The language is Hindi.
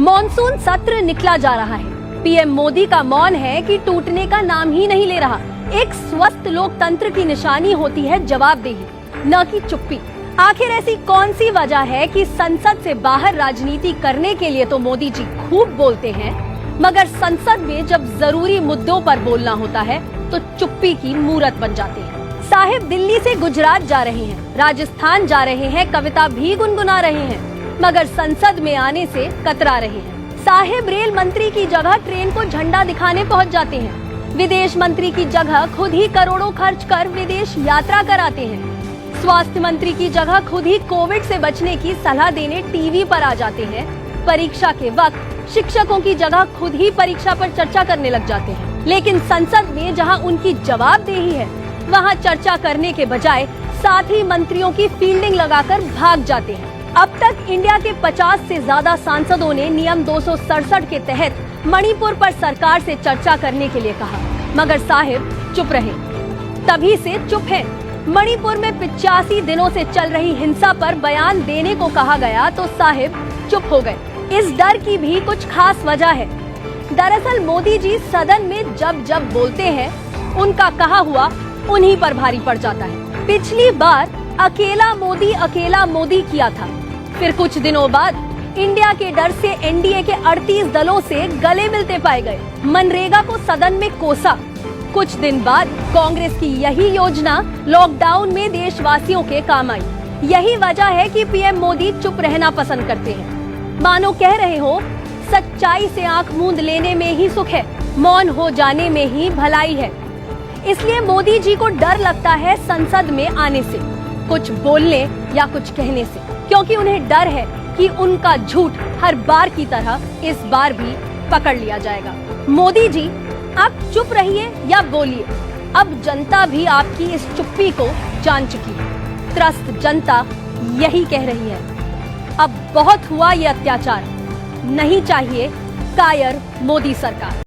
मॉनसून सत्र निकला जा रहा है। पीएम मोदी का मौन है कि टूटने का नाम ही नहीं ले रहा। एक स्वस्थ लोकतंत्र की निशानी होती है जवाबदेही, न कि चुप्पी। आखिर ऐसी कौन सी वजह है कि संसद से बाहर राजनीति करने के लिए तो मोदी जी खूब बोलते हैं, मगर संसद में जब जरूरी मुद्दों पर बोलना होता है तो चुप्पी की मूरत बन जाते हैं। साहिब दिल्ली से गुजरात जा रहे हैं, राजस्थान जा रहे हैं, कविता भी गुनगुना रहे हैं, मगर संसद में आने से कतरा रहे हैं। साहिब रेल मंत्री की जगह ट्रेन को झंडा दिखाने पहुंच जाते हैं। विदेश मंत्री की जगह खुद ही करोड़ों खर्च कर विदेश यात्रा कराते हैं। स्वास्थ्य मंत्री की जगह खुद ही कोविड से बचने की सलाह देने टीवी पर आ जाते हैं। परीक्षा के वक्त शिक्षकों की जगह खुद ही परीक्षा पर चर्चा करने लग जाते हैं। लेकिन संसद में जहां उनकी जवाबदेही है, वहां चर्चा करने के बजाय साथी मंत्रियों की फील्डिंग लगाकर भाग जाते हैं। अब तक इंडिया के 50 से ज्यादा सांसदों ने नियम 267 के तहत मणिपुर पर सरकार से चर्चा करने के लिए कहा, मगर साहिब चुप रहे। तभी से चुप हैं। मणिपुर में 85 दिनों से चल रही हिंसा पर बयान देने को कहा गया तो साहिब चुप हो गए। इस डर की भी कुछ खास वजह है। दरअसल मोदी जी सदन में जब जब बोलते हैं, उनका कहा हुआ उन्हीं पर भारी पड़ जाता है। पिछली बार अकेला मोदी किया था, फिर कुछ दिनों बाद इंडिया के डर से एनडीए के 38 दलों से गले मिलते पाए गए। मनरेगा को सदन में कोसा। कुछ दिन बाद कांग्रेस की यही योजना लॉकडाउन में देशवासियों के काम आई। यही वजह है कि पीएम मोदी चुप रहना पसंद करते हैं। मानो कह रहे हो, सच्चाई से आंख मूंद लेने में ही सुख है, मौन हो जाने में ही भलाई है। इसलिए मोदी जी को डर लगता है संसद में आने से, कुछ बोलने या कुछ कहने से, क्योंकि उन्हें डर है कि उनका झूठ हर बार की तरह इस बार भी पकड़ लिया जाएगा। मोदी जी, आप चुप रहिए या बोलिए, अब जनता भी आपकी इस चुप्पी को जान चुकी है। त्रस्त जनता यही कह रही है, अब बहुत हुआ ये अत्याचार, नहीं चाहिए कायर मोदी सरकार।